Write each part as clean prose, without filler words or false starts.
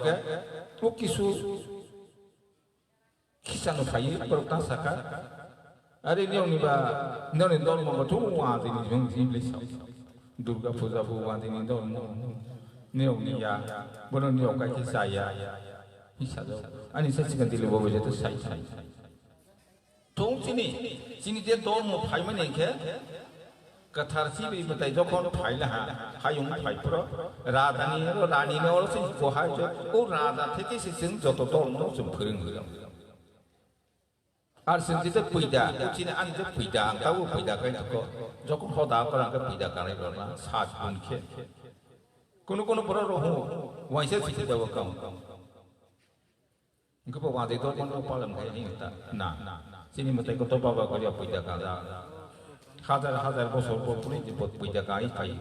ke tu kisu kisah nukai perutang saka ada ni orang ni ba ni orang dol mau tu wah ini jong jimli sah Durga Puja bukan ini dol ni orang ni ya bukan ni orang kisah ya kisah tu ani saya cakap di luar begitu saya Tong sini dia dol mau pai mana ke कथार सी भी बताई जो कौन file है हायुं file पर रानी ने और से को हाय जो ओ राजा थे कि सिंह जो तो नो जो फरिंग हो आर सिंह जिते पैदा उचिने आन जो पैदा का वो पैदा का को जो को होदा कर का पैदा करे बना सात गुण के कोनो पर रहो वैसे सिटी देव काम इनको बादे तो कौन पालन है नहीं होता ना सिनी मते को तो बाबा को पैदा का হাজার বছর পর পরে যে পয়দা গাই পাই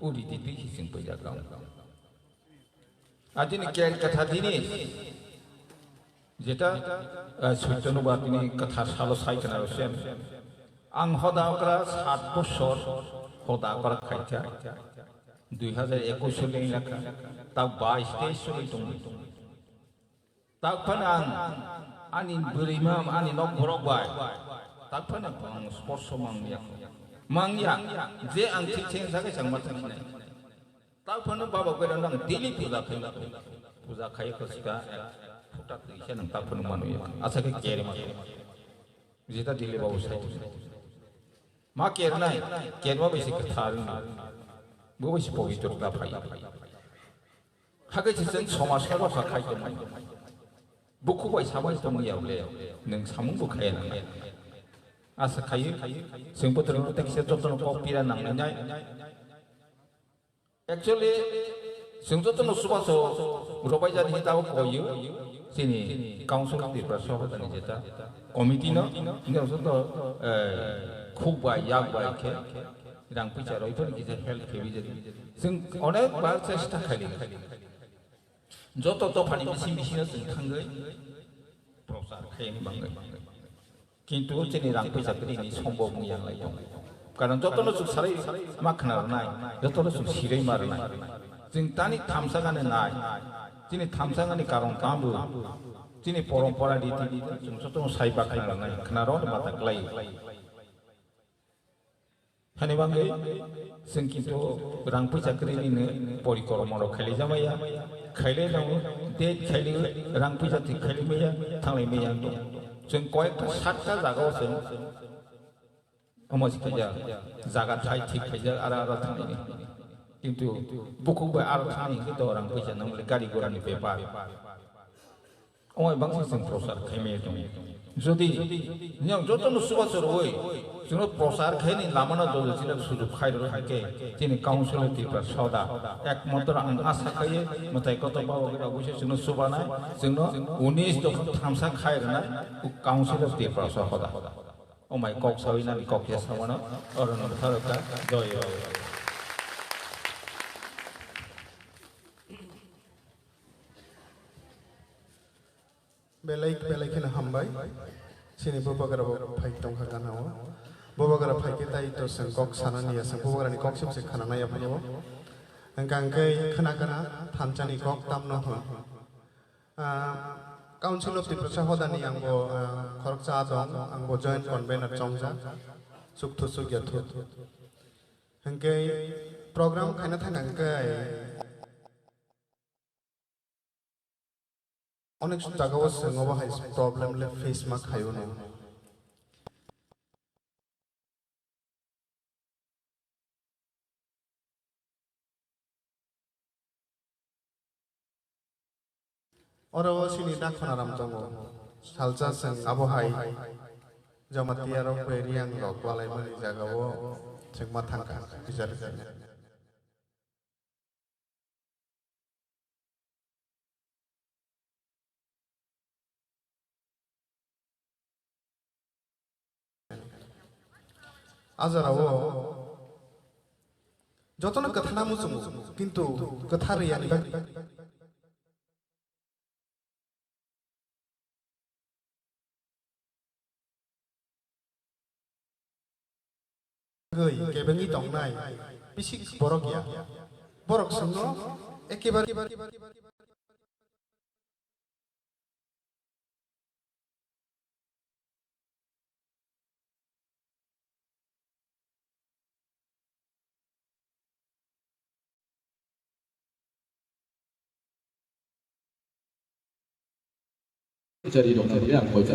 উড়ি দিতে হিসিং পয়দা গাও আজ তিনি কেয়ার কথা দিনে যেটা সত্যনুবাদ তিনি কথা সালো সাইকেনা রসেন আং হদা করা 7 বছর হদা করা খাইছা 2021 সালে লেখা তাও 22-23 সালে তুমি তাও ফানাং আনি বরিমাম আনি knock Borok by tak pernah pang sport mangya je ang cicing sakai sang matan ini tak pernah bawa ke dalam dili puja kaya kesuka putat isya nang tak pernah manu ya asa ke kere mak jita dili bawa saya mak kere nai kere bawa besi kethar bawa besi pogito ka pai hagai cicing somas ka roka kai to mai buku bai sabai to ngiau le nang samung bu kaya nang asa kayu sing putra tak sia totono kopi dan nang nyai actually sing totono subaso robai jadi tahu koyu sini council di prasho tani jeta komiti no ini soto khubbai yagbai ke rang picharo itu kita help ke bijadi sing onek bar chesta khali joto to pani bisi na sing thangai prosar khaini bangai কিন্তু তিনি রাং পয়সা করি নি সম্ভব Muang লাই দं কারণ যতনো সুখ সারাই মাখনা নাই যতনো সুখ সিরাই মার নাই जों তানি থামসাগানে নাই তিনি থামসাগানি কারণ কামবো তিনি পরম্পরা রীতি जों যতনো সাইবা খাইবা নাই খনারন মাতা গ্লাই হানি বাঙ্গে जों কিন্তু রাং পয়সা করি নি পরিকর্মর খালি জামাইয়া খাইলে দं দে খাইলে রাং পয়সা তি খাইলে মেয়া थांलाय मेया दं जों कयेकटा 7टा जागायाव जों अमसिखैजा जागा थाइ थिक खैजा आरो थांनायनि किन्तु बुकुबाय आरो थांनायनि तो रां फैसा नंले गारि गरानि बेपार अय बांसिन जों प्रसार खायमे दं যদি নিয়ম যতন সুবাসর হই जों प्रसार खायनि लामाना दल जिला सुदु खाइर থাকে তিনি কাউন্সিলর দিবা সদা একমাত্র आं आशा खायो मथाय कत बावगरा बसे जों सुबानाय जों 19 दख थामसा खाइरना काउन्सिलर दिबा सदा ओ माय कक साविना कक या सावना अरन थारका जय बेलायखिन हामबाय सिनि बबागरा फाइ दंखा गानाव बबागरा फाइके ताइ तो जों कक सानानिया जों बबागरानि कक सिमसे खानानाया फैयो गांगै खोनागोना थामचानि कक तामनो हो काउन्सिल अफ दिप्रसा हदानि आंबो खरकचा दं आंबो जॉइंट कन्वेनर चंजा सुक्थु सुग्याथु हंकै प्रोग्राम खाना थांगै অনেক জায়গাও जों बाहाय प्रॉब्लम ले फेस मा खायो न और सिनि दाखनाराम दङ सालजा जों आबहाय जमातियार पेरियां लकवालाय मनि जागाव जों मा थांखा बिजार आजारावो जतन कथना मुसुमु किंतु कथा रियानि गई केबेंगी दंनाय बिसि बरक या बरक संग एकेबारे 这里有能量回家。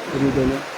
Beritanya.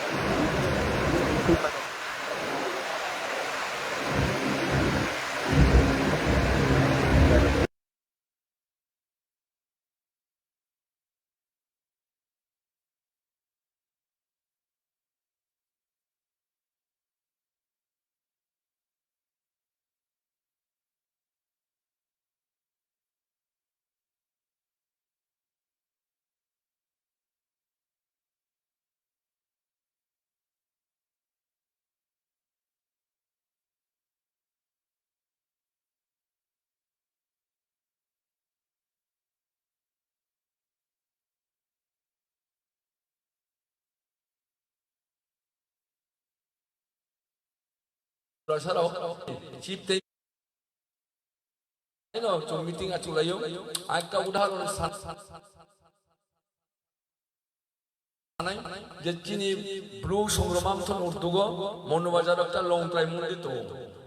좀 미팅 아주 가요. 아까 우다로 যে চিনি ব্লু সংগ্রামান্তন উর্দুগ মনোবাজার একটা লংট্রাই মন্দির তো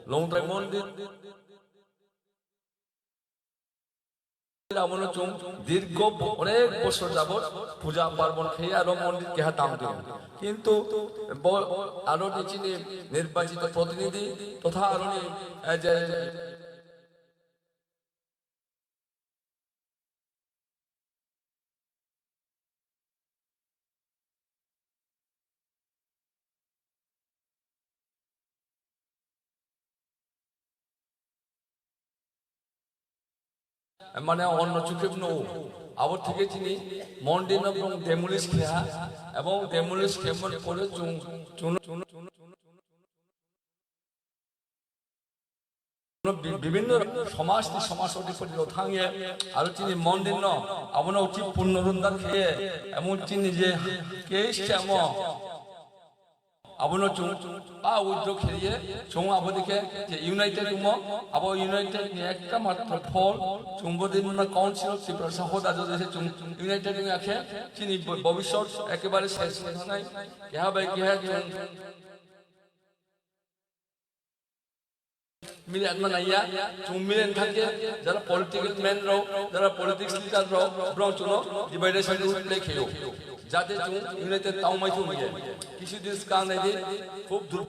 লংট্রাই মন্দির আমন চুং দীর্ঘ অনেক বছর যাবত পূজা পার্বণ খেয়ে আরো মন্দির কেহা দাম দিন কিন্তু আরো চিনি নির্বাচিত প্রতিনিধি তথা আরো যে মানে অন্য চোখে আবার থেকে তিনি মন্ডিন এবং ডেমোলিশ খেয়া এবং ডেমোলিশ খেমন করে বিভিন্ন সমাজ সমাজটি থাঙে আর তিনি মন্দির ন আবন উচিত পূর্ণরুন্দার খেয়ে এমন চিনি যে কেম আবনো চুং আ উদ্যোগ খেলিয়ে চুং আবদিকে যে ইউনাইটেড উমো আবো ইউনাইটেড একটা মাত্র ফল চুম্বদিন কাউন্সিল ত্রিপুরা সহদা যদি চুং ইউনাইটেড আখে চিনি ভবিষ্যৎ একেবারে শেষ নাই ইহা বাই ইহা মিলে মানাইয়া চুং মিলেন থাকে যারা পলিটিক্যাল ম্যান রাও যারা পলিটিক্স লিডার রাও ব্রং চুনো ডিভাইডেশন প্লে খেলো যাতে চুং ইউনাইটেড তাও মাই চুং মিলে কিছু দিন কান নাই দে খুব দূর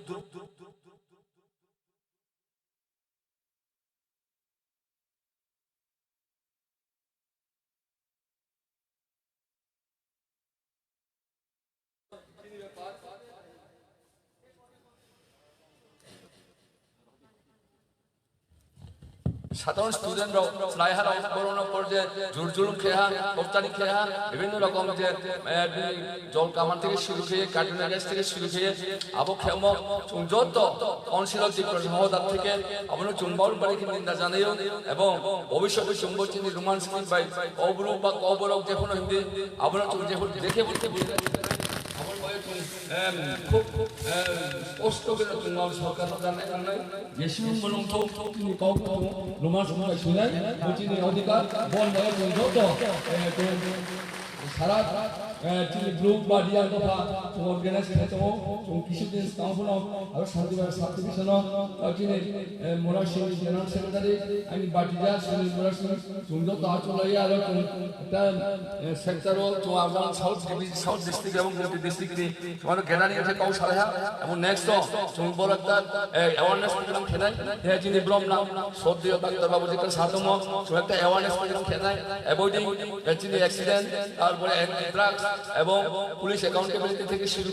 সাধারণ স্টুডেন্টরাও রায়হারা করোনা পর্যায়ে জোরজুলুম খেয়া কপ্তানি খেয়া বিভিন্ন রকম যে জল কামান থেকে শুরু খেয়ে কার্টুনের গ্যাস থেকে শুরু খেয়ে আবো খেম যত কাউন্সিলর সহদার থেকে আপনার চুম্বাউল বাড়িকে নিন্দা জানাইও এবং ভবিষ্যতে চুম্বর চিনি রোমান স্কিম বাই কবরক বা কবরক যে কোনো হিন্দি আপনার দেখে বলতে খুব কষ্ট করে তোমার সরকার জানে বেশি বলুন তো তিনি কাউকে রোমান সময় শুনেন চিনি অধিকার বল যত সারা ग्रुप बादिया दफा अर्गानाइज खालामो किसु दिन काउन्सिलाव आरो सान्तिबार साबडिभिजनाव दिनै मरासिंनि जेनेरेल सेक्रेटारि आंनि बादिजा सुनिल मरासिं जोंजों काहा चलायो आरो दा सेक्टराव जों आबगां साउथ डिस्ट्रिक्ट এবং গুটি ডিস্ট্রিক্টनि তোমার গ্যালারি আছে কাউ সারা এবং নেক্সট जों বলতা অ্যাওয়ারনেস প্রোগ্রাম খেলাই হে যিনি ব্লম নাম সদ্য ডাক্তার বাবু যেটা সাধম जों একটা অ্যাওয়ারনেস প্রোগ্রাম খেলাই অ্যাভয়েডিং যিনি অ্যাক্সিডেন্ট তারপরে ড্রাগস এবং পুলিশ অ্যাকাউন্টেবিলিটি থেকে শুরু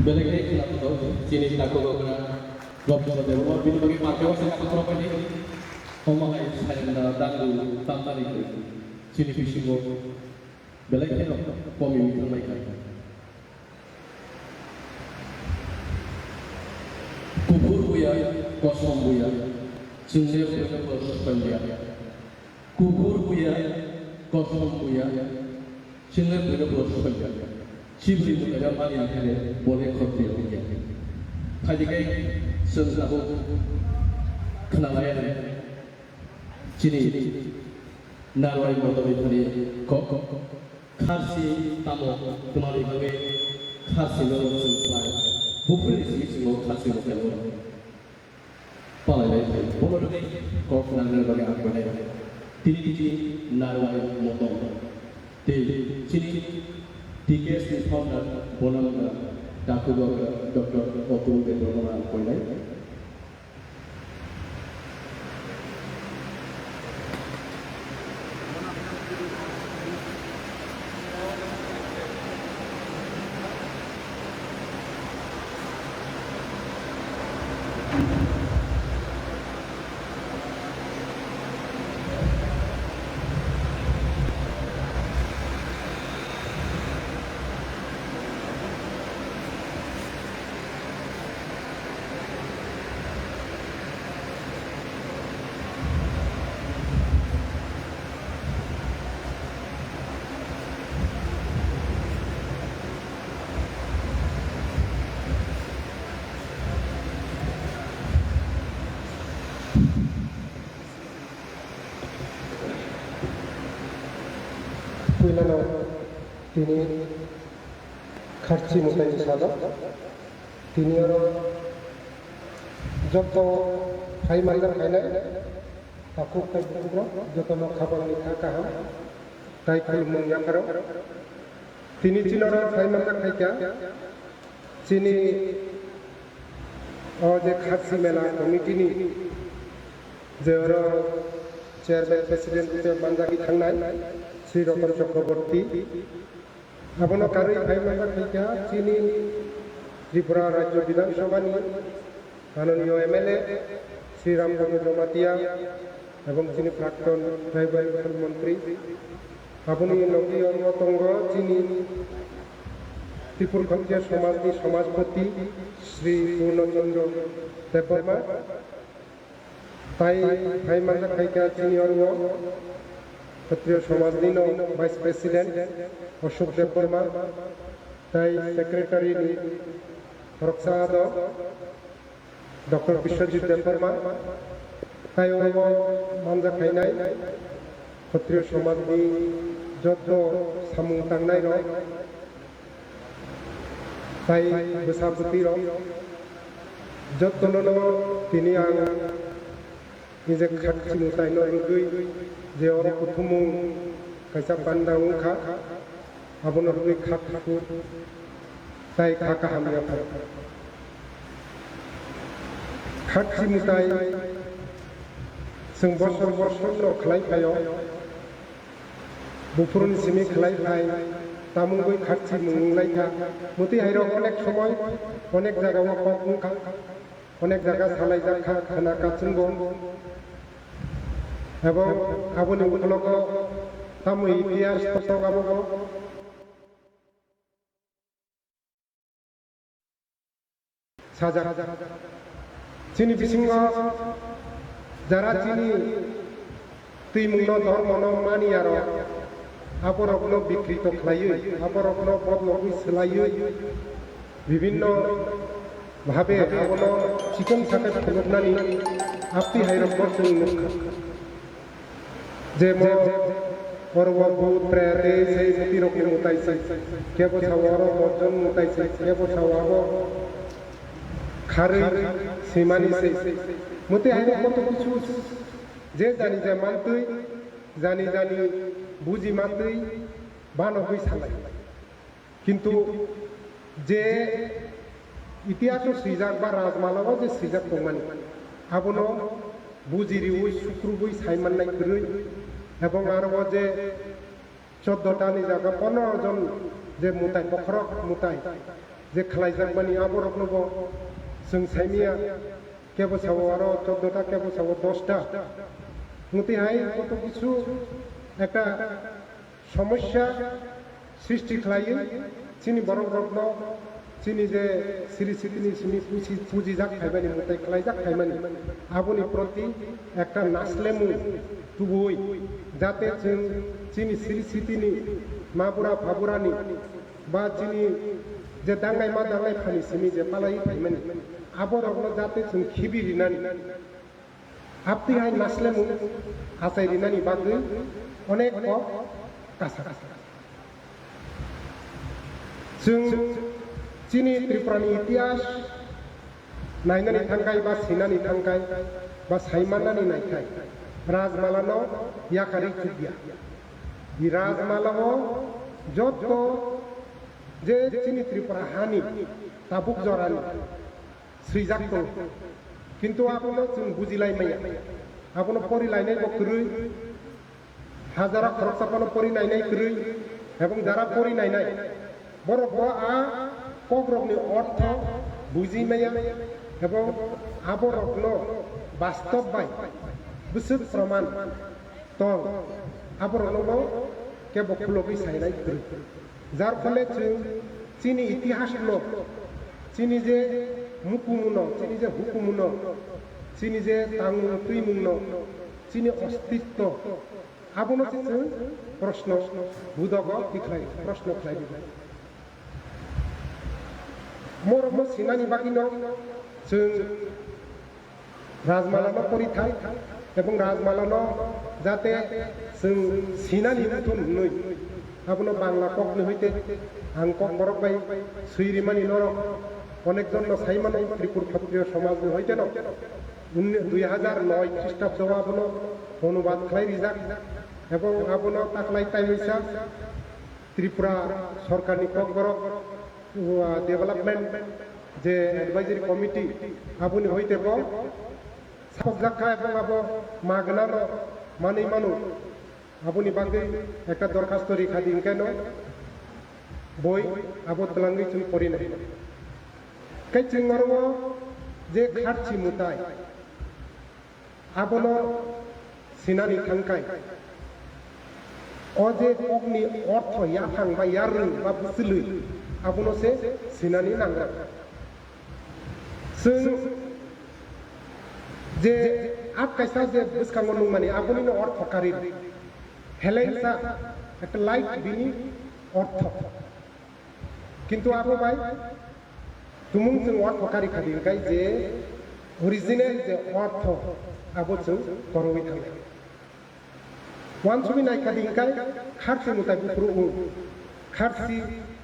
Belegay kita tu, sini kita kau kena drop drop deh. Orang bini bagi market orang saya kau apa ni? Homa hai saya dangu tambah ni. Sini fishing go. Belegay no, kami mikir mereka. Kubur buaya, kosong buaya, sendiri buaya kosong buaya. Kubur buaya, kosong buaya, sendiri buaya kosong buaya. Cibri itu ada mana yang ada boleh kerja lagi. Tadi kan sesuatu kenalan cini narai motor itu ni kok khasi tamu kemari kami khasi orang supply bukan isi semua khasi orang palai boleh kok narai bagi apa ni tini narai motor cini TKS is founder Bonam Dr. Otu Bedroman Koilai. Kuilano tini kharchi mutai sada tini oro joto khai mailar khaina aku kai bukro joto no khabang ni kha kaham tai kai mung ya karo tini chinoro khai mailar khaika chini o je kharchi mela committee ni je oro chairman president je bandagi thangnai Sri Dr. Chakraborty, abono kari khai member khaika chini Tripura Rajya Bidhan Sabha ni মাননীয় MLA Sri Ram Chandra Matia এবং chini প্রাক্তন tribal মন্ত্রী আপনি নবী অন্যতঙ্গ chini Tripura ক্ষত্রিয় সমাজনি সমাজপতি শ্রী পূর্ণচন্দ্র দেববর্মা তাই খাই মাংসা খাইকা chini অন্য ক্ষত্রিয় সমাজনি ভাইস প্রেসিডেন্ট অশোক দেববর্মা তাই সেক্রেটারি রক্ষাদ ডক্টর বিশ্বজিৎ দেববর্মা তাই মানজা খাইনাই ক্ষত্রিয় সমাজনি যত সামুং তাंनाय তাই বসাপতি যতন তিনি আং নিজে খাটছি মুতাইন রুগৈ যে অর প্রথমু কাইসা পান্ডা উখা আবন রুগৈ খাটকু তাই খাকা হামিয়া खाथि मुताय जों बसर बसर खालायफायाव बुफुरनि सिमी खालायफाय तामुंगै खाथि मुंलायथा मुति हायरक अनेक समय अनेक जायगायाव कमुखा अनेक जायगा सालायजाखा खाना काचिंगो এবং আবনি উপলক তামু ইতিহাস তত্ত্ব গাবগ সাজা চিনি বিসিঙ্গ যারা চিনি তুই মুন ধর্ম মানি আর আপরগ্ন বিকৃত খাইয়ে আপরগ্ন বদলবি সোলাইয়ে বিভিন্ন ভাবে আপন চিকন সাথে ফলকনানি আপনি হাইরক বসুন মুখা যে পর্ব ভূত প্রেত সেই মুতি রকম মুতাইছে কে বছাওয়ার বর্জন মুতাইছে কে বছাওয়াব খারে সীমানিছে মুতি হাইরক কত কিছু যে জানি যে মানতুই জানি জানি বুঝি মানতুই বান হই সালাই কিন্তু যে ইতিহাস সৃজাক বা রাজমালাও যে সৃজাক প্রমাণ আবনো বুঝিরি ওই শুক্রবই সাইমান্নাই করি এবং আরও যে 14টানি জায়গা 15 জন যে মুতাই বখরক মুতাই যে খালাইজাক মানি আবরক নব जों সাইমিয়া কে বছাও আরো 14টা কে বছাও 10টা মুতি হাই কত কিছু একটা সমস্যা সৃষ্টি খালাইয়ে চিনি বরং রত্ন চিনি যে শ্রী শ্রীনি চিনি পুঁজি যাক খাইবানি মুতাই খালাই যাক খাইবানি আবনি প্রতি একটা নাসলেমু তুবই যাতে চিনি শ্রী স্মৃতিনি মাবুরা ভাবুরানি বা চিনি যে দাঙ্গাই মা দাঙ্গাই ফানি চিনি যে পালাই খাইমানি আবর অগ্ন যাতে চিন খিবি রিনানি আপনি হাই নাসলেমু আসাই রিনানি বাগৈ অনেক কাছা কাছা চিনি ত্রিপুরানি ইতিহাস নাইনানি থাঙ্গাই বা সিনানি থাঙ্গাই বা সাইমানানি নাইখাই রাজমালানো ইয়াকারি চুকিয়া ই রাজমালাও যত যে চিনি ত্রিপুরা হানি তাবুক জরানি সৃজাক কিন্তু আপনার जों বুঝিলাই মাইয়া আপনার পরিলাইনাই বকরুই হাজারা খরচ আপনার পরিনাইনাই করুই এবং যারা পরিনাইনাই বড় আ কগ্রবনি অর্থ বুঝি মাইয়া এবং আবরগ্ন বাস্তব বাই বিশুদ্ধ প্রমাণ তো আবরগ্ন কে বকুলবি সাইনাই করি যার ফলে চিনি ইতিহাস লোক চিনি যে মুকুমুন চিনি যে হুকুমুন চিনি যে তাং তুইমুন চিনি অস্তিত্ব আবনো প্রশ্ন বুধক ইখলাই প্রশ্ন খাই দিলাই মোর সিনানি বাকিন जों রাজমালানো পরিথাই এবং রাজমালানো যাতে जों সিনানি উঠুন নই আপনো বাংলা ককনি হইতে আং কক বরক বাই সুইরিমানি নরক অনেকজন সাইমানো ত্রিপুর ক্ষত্রিয় সমাজ হইতে ন 2009 খ্রিস্টাব্দ আপনো অনুবাদ খাই রিজাক এবং আপনো তাকলাই তাই হইছা ত্রিপুরা সরকারি কক বরক ডেভেলপমেন্ট যে এডভাইজারি কমিটি আপনি হইতে সাপক জাখা এবং আব মাগনানো মানি মানু আপনি বাগে একটা দরখাস্ত রেখা দিন কেন বই আবদ তলাঙ্গি চুই পড়ি নাই কাই চিঙ্গরব যে খাটছি মুতাই আপন সিনানি থাঙ্কাই অ যে অগ্নি অর্থ ইয়া থাং বা ইয়ার বা বুসলুই আপন সে সিনানি নাঙ্গা जों যে আপ কাইসা যে বুসকাঙ্গ নুং মানে আপনি অর্থ কারি হেলেনসা একটা লাইট বিনি অর্থ কিন্তু আপো ভাই তুমুং जों অর্থ কারি খাদি গাই যে অরিজিনাল যে অর্থ আবো जों করবি থাকে ওয়ান সুবি নাই খাদি গাই খারসি মুতাই বুফরু খারসি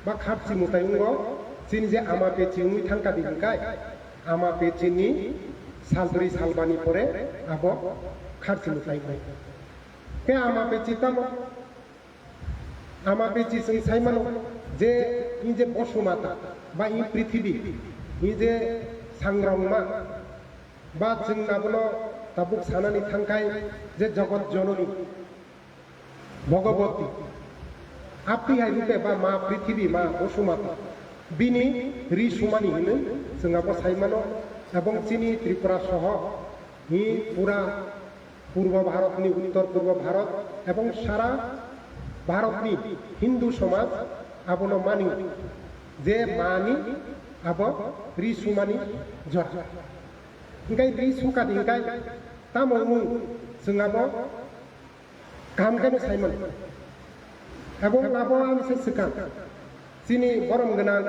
বা খারসি মুতাই উঙ্গ চিনি যে আমা পেচি উই থাঙ্কা দিন গাই আমা পেচিনি সালব্রি সালবানি পরে আব খারচি মুতাই নাই কে আমা পেচি তাম আমা পেচি সই সাইমানো যে ই যে বসুমাতা বা ই পৃথিবী ই যে সাংগ্রামমা বা जों नाबोनो ताबुक सानानि थांखाय जे जगत जननी भगवती आपि हायरुपे बा मा पृथ्वी मा बसुमाता बिनि रिसुमानि होनो जोंहाबो साइमानो एवं चीनी त्रिपुरा सह हि पूरा पूर्व भारतनि उत्तर पूर्व भारत एवं सारा भारतनि हिंदू समाज आबोनो मानि जे मानि आबो रिसुमानि जरा इंगाय रिसुका दिंगाय तामोमु जोंहाबो गामगानो साइमोन एवं आबो आंसे सिगां चीनी बरम गोनां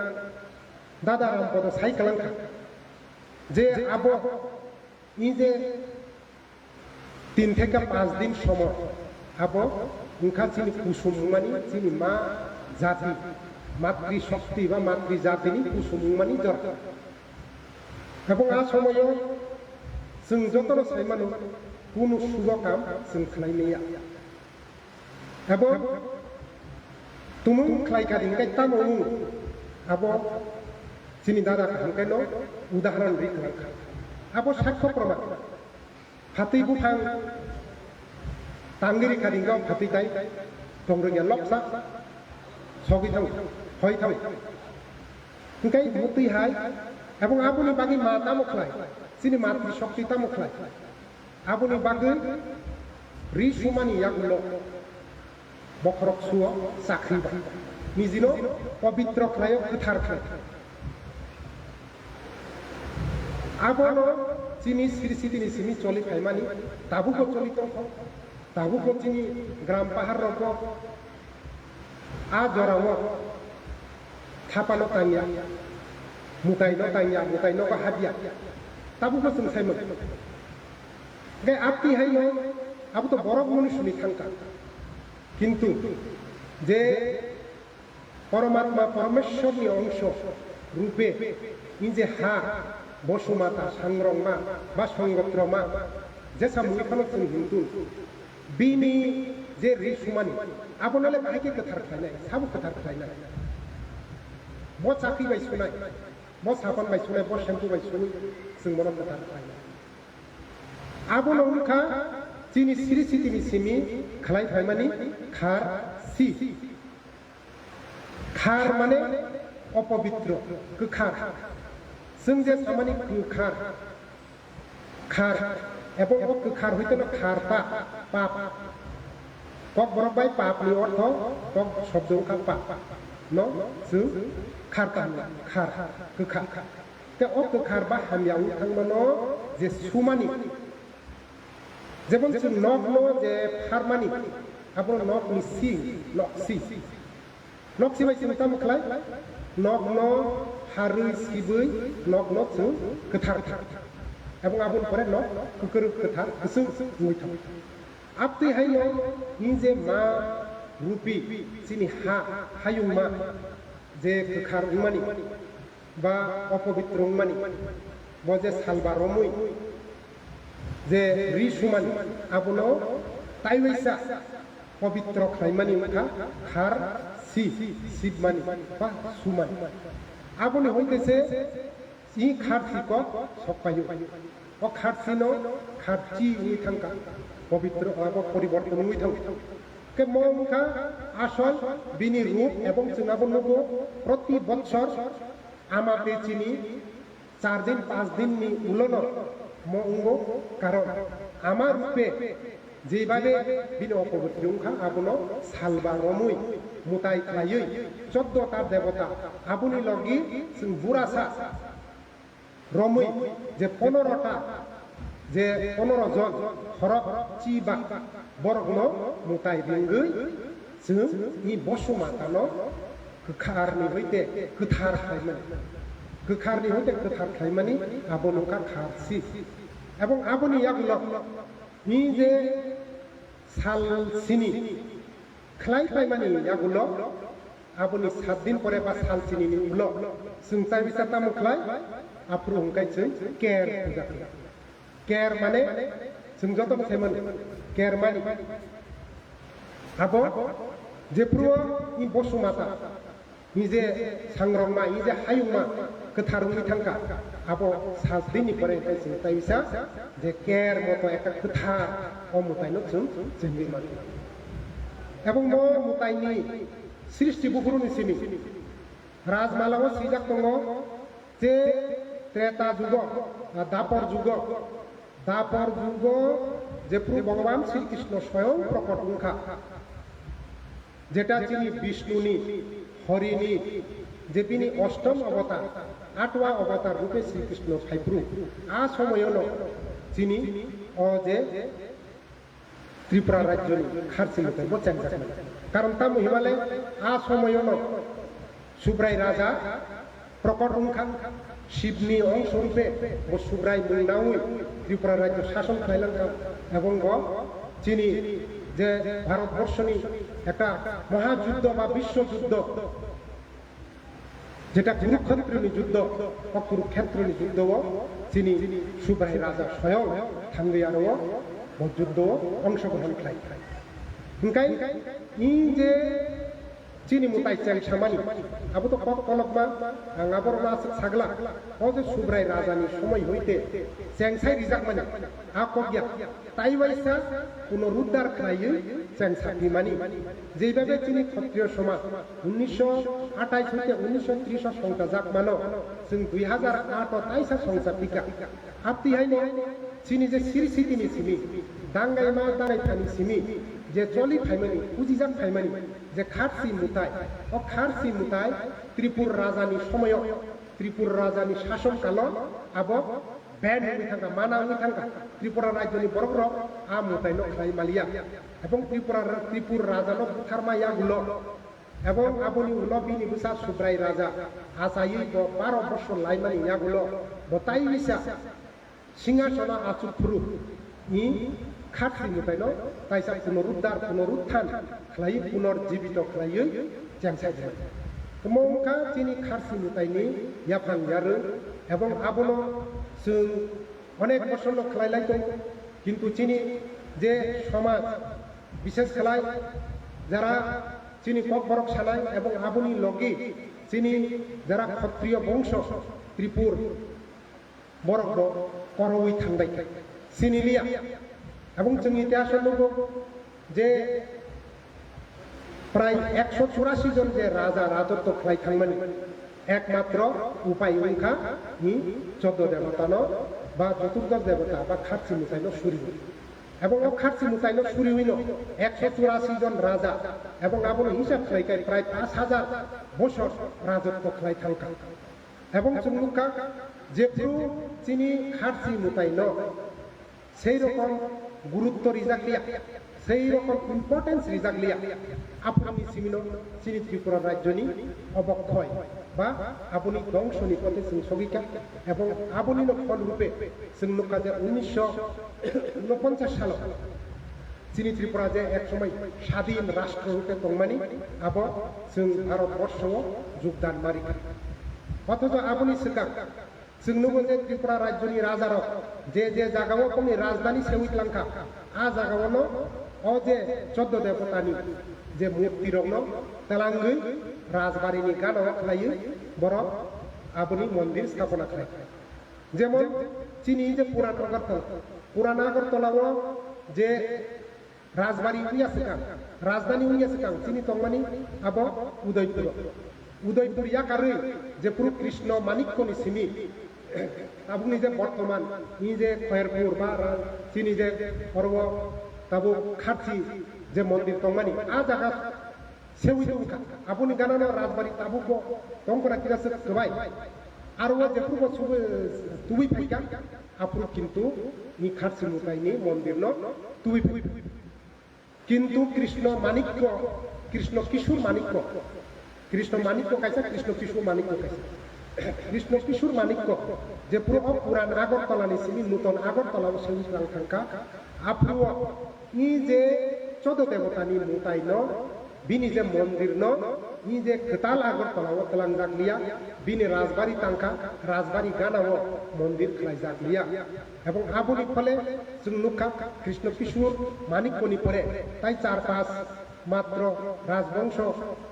दादा रामपद साइकलांखा जे आबो इजे 3 থেকে 5 दिन समय आबो उनका चीनी कुसुमुमानी चीनी मा जाति मातृ शक्ति बा मातृ जातिनि कुसुमुमानी जर एवं आ समय जों जतन साइमानो कुनु शुभ काम जों खालायनाया एवं तुमुं खालायका दिंगाय तामोमु आबो चीनी दादा खांखायनो उदाहरण रिखांखा आबो साक्ष्य प्रमाण फातै बुथां तांगिरि खादिंगाव फातैखाय दंरोंया लपसा सगिथां हयथां ओंखाय मुतैहाय एवं आबुनि बागै मा तामुखलाय चीनी मातृ शक्ति तामुखलाय आबुनि बागै रिसुमानि यागुलो बखरक सुव साख्रिबा निजिनो पवित्र खालाय गोथार खालाय आबोनो चीनी सिरिसिदिनि सिमी चलि फाइमानि ताबुको चलि तंखौ ताबुको चीनी ग्राम पाहार रको आ जरावो थापानो तांया मुताइनो का हाबिया ताबुको जों साइमोन गे आपति हायो आबो तो बरफ मनुष्यनि थांका किन्तु जे परमात्मा परमेश्वरनि अंश रूपे निजे हा बसुमाता सांग्रमा बा संगत्रमा जेसा मुइखानो जों हिंदू बिनि जे रिसुमानि आबोनाले बाहायके गोथार खालायनाय साबो गोथार खालायनाय ब चाखि बायसुनाय ब साबोन बायसुनाय ब शेम्पू बायसुनाय जों मनो गोथार खालायनाय आबोनो उनखा चीनी सिरि सितिनि सिमी खालाय फायमानि खार सि खार माने अपवित्र गोखार जों जे सामानि गोखार खार एवं गोखार हইতো खारता पाप कक बरबाय पापनि अर्थ कक शब्द का पाप न जों खारका खार गोखार ते गोखार बा हामियाव थांमोनो जे सुमानि जेबन जों नगनो जे फारमानि आबो नगनि सि लक्सि लक्सि बाय जों तामखलाय नगनो हारै सिबै नगनो जों गोथार एवं आबुन परे न कुकर गोथार गोसो मुइथाव आपति हायो निजे मा रूपी चीनी हा हायुमा जे गोखार उमानि बा अपवित्र उमानि बजे सालबा रमुइ जे रिसुमानि आबुनो ताइवैसा पवित्र खायमानि उनखा खार सि सिबमानि बा सुमानि आबुनि हइतेसे इ खारसिको सकायो अ खारसिनो खारचि उइ थांका पवित्र आबो परिवर्तन उइ थां के मौखा आसल बिनि रूप एवं जोंहाबो नुगो प्रति बछर आमाते चीनी 4 दिन 5 दिन नि उलनो मंगो कारण आमा रूपे जेबाबे बिनो अपवित्र उनखा आबुनो सालबा रमुइ मुताइ खायै 14 ता देवता आबुनि लगी जों बुरासा रमुइ जे 15टा जे 15 जन हरक चिबा बरगनो मुताइ दिंगै जों नि बसुमातानो गोखारनि हइते गोथार खायमोन गोखारनि हइते गोथार खायमानि आबोनोका खारसि एवं आबोनि यागुल नि जे साल सिनि खलाय खायमानि यागुल आबोनि 7 दिन परे बा साल सिनि उल जों ताइ बिसाता मुखलाय आप्रु हंकाय जों केर पूजा केर माने जों जत साइमोन केर मानि आबो जेप्रुआ इ बसुमाता 이제 상롱마 이제 하용마 그타롱이 탕가 아보 사스디니 পরে তাইছে তাইসা যে কের মতো একটা কথা অমুতাইনো জেঙ্গি মান এবং মো মুতাইনি সৃষ্টি বুকুরুনি সিনি রাজমালাও সিজাক দङ যে ত্রেতা যুগ দাপর যুগ যে প্রভু ভগবান শ্রীকৃষ্ণ স্বয়ং প্রকট মুখা যেটা তিনি বিষ্ণুনি হরিণী যে তিনি অষ্টম অবতার আটवा অবতার রূপে শ্রীকৃষ্ণ ফাইপ্রু আ সময়ন তিনি যে ত্রিপুরা রাজ্য খারসিলতে বচেন কারণ তা মহিমালে আ সময়ন সুব্রাই রাজা প্রকট মুখা শিবনি অংশ রূপে ও সুব্রাই মুন্নাউই ত্রিপুরা রাজ্য শাসন খাইলেন এবং তিনি যে ভারতবর্ষনি একটা মহাযুদ্ধ বা বিশ্বযুদ্ধ যেটা কুরুক্ষেত্রনি যুদ্ধ বা কুরুক্ষেত্রনি যুদ্ধ তিনি সুব্রাই রাজা স্বয়ং থাঙ্গি আরো যুদ্ধ অংশগ্রহণ খাই ওंखाय ই যে চিনি মুতাই চেং সামানি আবো তো কলকমা আঙ্গাবর মাস ছাগলা ও যে সুব্রাই রাজানি সময় হইতে চেংসাই রিজাক মানে আকগিয়া তাই বাইসা পুনরুদ্ধার খাইয়ে চেংসাকি মানি যেইভাবে চিনি ক্ষত্রিয় সমাজ 1928 হইতে 1930 সংখ্যা যাক মানো जों 2008 তাইসা সংখ্যা টিকা আপনি হাইনে চিনি যে সিরিসিতিনি সিমি দাঙ্গাই মা দাঁড়াই থানি সিমি যে চলি ফাইমানি পুজিজাক ফাইমানি যে খারসি মুতাই ত্রিপুর রাজানি সময় ত্রিপুর রাজানি শাসনকাল আব ব্যান্ড হয়ে থাকা মানা হয়ে থাকা ত্রিপুরা রাজ্যনি বড় আ মুতাইনো খাই মালিয়া এবং ত্রিপুর রাজানো বুথারমাইয়াগুলো এবং আপনি উলবিনি বুসা সুব্রাই রাজা আসাই 12 বছর লাইমানি ইয়াগুলো বতাই বিসা সিংহাসন আচুফুরু ই খারসি মুতাইনো তাইসা পুনরুত্থান খালাই পুনর্জীবিত খালাই চ্যাংসাই যায় মৌকা চিনি খারসি মুতাইনি ইয়াফাং ইয়ারো এবং আবনো जों অনেক বছর খালাইলাই দं কিন্তু চিনি যে সমাজ বিশেষ খেলায় যারা চিনি কক বরক সানায় এবং আবনি লগে চিনি যারা ক্ষত্রিয় বংশ ত্রিপুর বরক করওই থাंबाय চিনিলিয়া এবং जों ইতিহাসের লোক যে প্রায় 184 জন যে রাজা রাজত্ব খালাইखांमानि একমাত্র উপায় ওইখা নি 14 দেবতানো বা চতুর্দশ দেবতা বা খারসি মুতাইনো সুরি এবং খারসি মুতাইনো সুরি হইল 184 জন রাজা এবং আপনি হিসাব খাইকাই প্রায় 5000 বছর রাজত্ব খালাইखांखा এবং চুমুকা যে চিনি খারসি মুতাইনো সেই রকম গুরুত্ব রিজাকলিয়া সেই রকম ইম্পর্টেন্স রিজাকলিয়া আপনি সিমিনো চিনি ত্রিপুরা রাজ্যনি অবক্ষয় বা আপনি ধ্বংসনি পথে जों সগিকা এবং আপনি ফল রূপে जों नुका যে 1949 সাল চিনি ত্রিপুরা যে এক সময় স্বাধীন রাষ্ট্র রূপে দংমানি আব जों ভারতবর্ষ যোগদান মারি অথচ আপনি সিকা जों नुगो যে ত্রিপুরা রাজ্যনি রাজার যে জায়গাও কোনি রাজধানী সেউইতলাঙ্কা আ জায়গাওনো ও যে 14 দেবতানি যে মূর্তি রংন তেলাঙ্গি রাজবাড়িনি গানো খাইয়ে বড় আপনি মন্দির স্থাপনা খাই যেমন চিনি যে পুরান আগরতলাও যে রাজবাড়ি উইয়াসিকাং রাজধানী উইয়াসিকাং চিনি তংমানি আব উদয়পুর ইয়াকারে যে পুরো কৃষ্ণ মানিক্যনি সিমি আপনি যে বর্তমান ই যে খয়েরপুর বা চিনি যে পর্ব তাবো খারসি যে মন্দির তংমানি আ জায়গা সেউই দংখা আপনি গানানো রাজবাড়ি তাবুক দংকরা কিরাসে গবাই আর ও যে পূর্ব তুই ফাইকা আপনি কিন্তু ই খারসি মুতাইনি মন্দির ন তুই কিন্তু কৃষ্ণ মানিক্য কৃষ্ণ কিশোর মানিক্য কাইসা কৃষ্ণ কিশোর মানিক্য কাইসা কৃষ্ণ কিশোর মানিক্য যে পুরান আগরতলানি সিমি নূতন আগরতলা সেউইতলাঙ্কা আপনি ই যে 14 দেবতানি মুতাইনো বিনি যে মন্দির ন ই যে খতাল আগরতলা ও তেলাঙ্গালিয়া বিনি রাজবাড়ি তাঙ্কা রাজবাড়ি গানাও মন্দির খাই জাগলিয়া এবং আবনি ফলে जों नुका কৃষ্ণ কিশোর মানিক্যনি পরে তাই 4-5 মাত্র রাজবংশ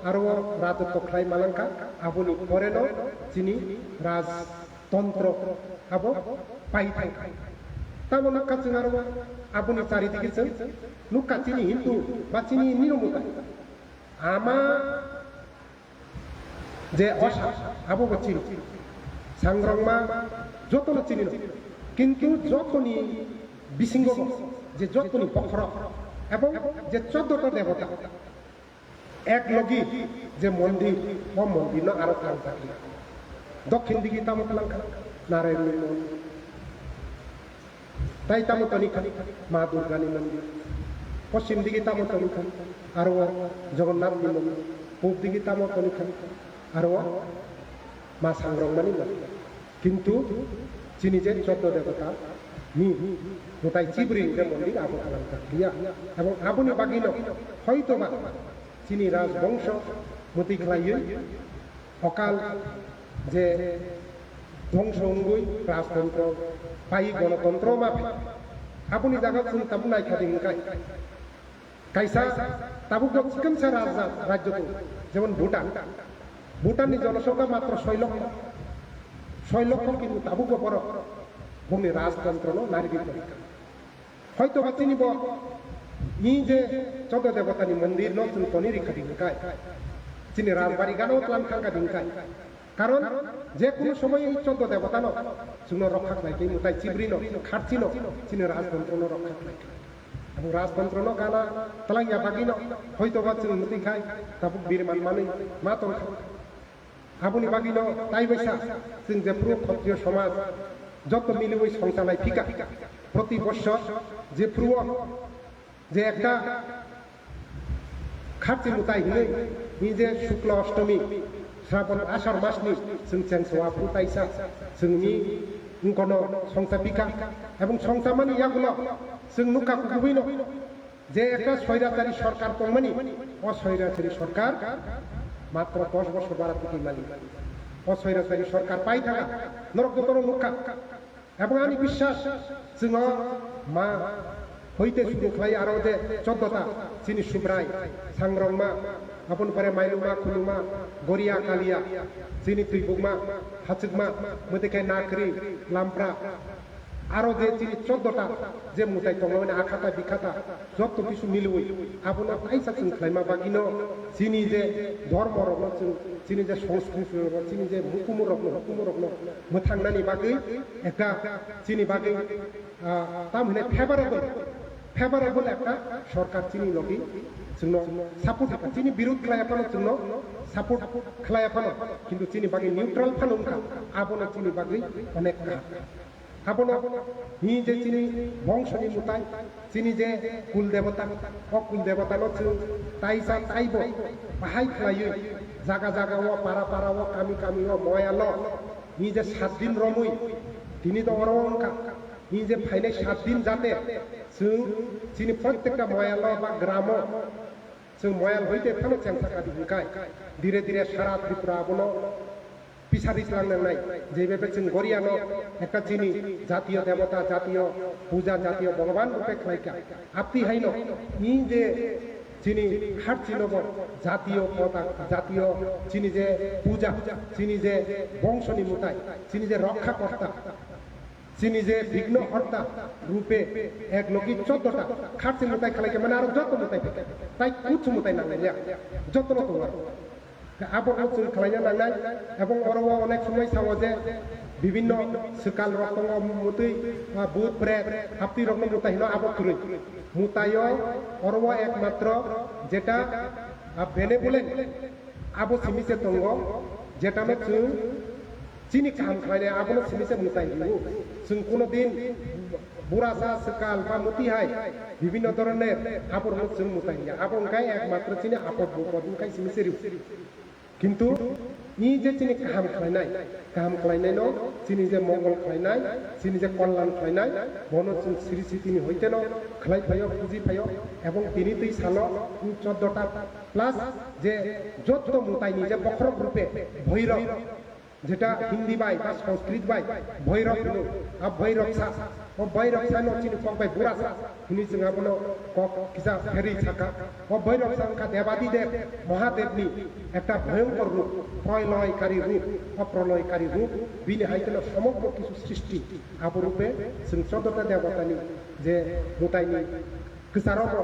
আরো রাজত্ব খাই মালাঙ্কা আবনি পরে চিনি রাজতন্ত্র আবো পাই থাকা তামো নাকা जों आरो आबुनि चारिदिके जों नुका चिनि हिन्दु बा चिनि निरमुता आमा जे असा आबो चिनि सांग्रंमा जतनो चिनि किन्तु जतनि बिसिंग जे जतनि बखर এবং যে 14টা দেবতা এক লগি যে মন্দির ও মন্দির ন আরো থাকি দক্ষিণ দিকে তামত লাঙ্কা নারায়ণ মন্দির তাই তামতনি খালি মা দুর্গানি মন্দির পশ্চিম দিকে তামতনি খালি আরো জগন্নাথ মন্দির পূব দিকে তামতনি খালি আরো মা সাংরংমানি মন্দির কিন্তু চিনি যে 14 দেবতা নি গোটাই চিবরি মন্দির আবু আলাঙ্কা দিয়া এবং আবুনি বাগিন হয়তোবা চিনি রাজবংশ মতি খেলাই অকাল যে ধ্বংস অঙ্গুই রাজতন্ত্র পাই গণতন্ত্র মাফি আবুনি জায়গা তুমি তাবু নাই খাদিং কাইসা তাবু চিকেনসা রাজ্য যেমন ভুটাননি জনসংখ্যা মাত্র 6 লক্ষ কিন্তু তাবু পর ভূমি রাজতন্ত্র নারী বিপ্লবী হয়তো বা চিনিব ই যে 14 দেবতানি মন্দির নতুন তনি রেখা দিনকায় চিনি রাজবাড়ি গানও প্লান খাঙ্কা দিনকায় কারণ যে কোনো সময় এই 14 দেবতা ন রক্ষা খাইকে মুতাই চিবরি খাটছি চিনি রাজতন্ত্র রক্ষা খাইকে এবং রাজতন্ত্র গানা তালাঙ্গিয়া বাগি হয়তো বা চিনি মুতি খাই তারপর বীরমান মানে মাতন আবুনি বাগি তাই বৈশা जों যে পুরো ক্ষত্রিয় সমাজ যত মিলে ওই সংসারায় ফিকা প্রতি বছর যে পুরো যে একটা খাচ্ছি মুতাই হলে নিজে শুক্ল অষ্টমী শ্রাবণ আষাঢ় মাসনি जों চেংসোয়া পুতাইসা जोंनि কোনো সংসার ফিকা এবং সংসার মানে ইয়াগুলো जों নুকা কুকুবই যে একটা স্বৈরাচারী সরকার কমানি অস্বৈরাচারী সরকার মাত্র 10 বছর বাড়াতে কি মানি অস্বৈরাচারী সরকার পাই থাকা নরকতর নুকা এবং আমি বিশ্বাস जों মা হইতে শুরু খাই আরো যে 14টা চিনি সুব্রাই সাংরংমা আপন পরে মাইলুমা খুলুমা গরিয়া কালিয়া চিনি ত্রিপুগমা হাচুকমা মতেখাই নাকরি লামপ্রা আরো যে চিনি 14টা যে মুতাই দङ মানে আখাতা বিখাতা যত কিছু মিলুই আপনা তাইসা जों খাইমা বাগিনো চিনি যে ধর্ম রত্ন চিনি যে সংস্কৃতি চিনি যে হুকুম রত্ন মথাংনানি বাগै একটা চিনি বাগै তামনে ফেভারেবল একটা সরকার চিনি লগি जोंनो সাপোর্ট থাকা চিনি বিরোধ খালায়াফানো जोंनो সাপোর্ট খালায়াফানো কিন্তু চিনি বাগै নিউট্রাল ফানুনকা আবনা চিনি বাগै অনেক আপন হি যে চিনি বংশনি মুতাই চিনি যে কুল দেবতা অকুল দেবতা তাইসা তাইব বাহাই খালাইयो জাগা জাগা ও পারা ও কামি ও ময়াল হি যে 7 দিন রমুই তিনি তো অরঙ্কা হি যে ফাইনাই 7 দিন যাতে जों চিনি প্রত্যেকটা ময়াল বা গ্রাম जों ময়াল হইতে থানো চেংসাকা দিনকাই ধীরে ধীরে সারা ত্রিপুরা বনো পিছাড়িস লাंनाय যেভাবে जों গরিয়ানো একটা চিনি জাতীয় দেবতা জাতীয় পূজা জাতীয় ভগবান রূপে খাইকা আপনি হাইন ই যে চিনি খাটছিল জাতীয় পতাকা জাতীয় চিনি যে পূজা চিনি যে বংশনি মুতাই চিনি যে রক্ষাকর্তা চিনি যে বিঘ্নহর্তা রূপে এক লোকি 14টা খাটছি মুতাই খালাইকে মানে আরো যত মুতাই তাই কুচ মুতাই নাংলাই যত তোমার আবহাওয়া খালাইনা নাংলাই এবং অরব অনেক সময় সাও যে বিভিন্ন সকাল রকম মতই বুধ প্রেত আপনি রকম মুতাই হলো আবক করে মুতায় অরব একমাত্র যেটা বেনে বলেন আবো সিমিসে তঙ্গ যেটা মে চিনি কাম খাইলে আবনো সিমিসে মুতাই দিও जों কোনদিন বুড়াসা সকাল বা মতিহাই বিভিন্ন ধরনের আপর जों মুতাই আপনকাই একমাত্র চিনি আপদ বদনকাই সিমিসে কিন্তু ই যে চিনি কাম খাইনাই ন চিনি যে মঙ্গল খাইনাই চিনি যে কল্যাণ খাইনাই বন শ্রী শ্রী তিনি হইতে ন খাই ফাইও পুজি ফাইও এবং তিনি তুই সালো 14টা প্লাস যে যত মুতাই নিজে বক্র রূপে ভৈরব যেটা হিন্দি বাই বা সংস্কৃত বাই ভৈরব নো আর ভৈরব সা ও ভৈরব সা নো চিনি কম বাই বুড়া সা হিনি जोंहा বনো কক কিসা ফেরি থাকা ও ভৈরব সংখ্যা দেবাদিদেব মহাদেবনি একটা ভয়ঙ্কর রূপ প্রলয়কারী রূপ অপ্রলয়কারী রূপ বিনি হাইতেল সমগ্র কিছু সৃষ্টি আবরূপে जों চোদ্দটা দেবতানি যে মোতাইনি गोसाराव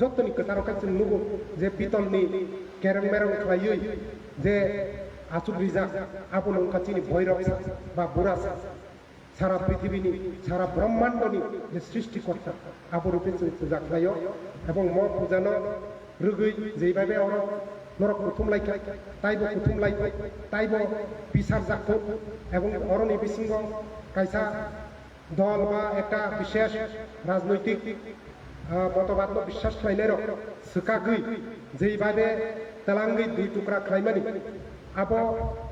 जतनि गोसारावखाय जों नुगौ जे पितलनि केरं मेरं खालायै जे आसुक रिजा आबो नंखाथिनि भैरब बा बुरासा सारा पृथिबीनि सारा ब्रह्मांडनि जे सृष्टिकर्ता आबो रूपे जों पूजा खालायो एबं म पूजानो रोगै जेबायबे अर नरक कुथुमलायखाय ताइबो कुथुमलायबाय ताइबो बिसार जाखो एबं अरनि बिसिंग कायसा दल बा একটা বিশেষ রাজনৈতিক মতবাদ বিশ্বাস খাইলের সুকাগৈ যেইভাবে তেলাঙ্গি দুই টুকরা খাইমানি আবো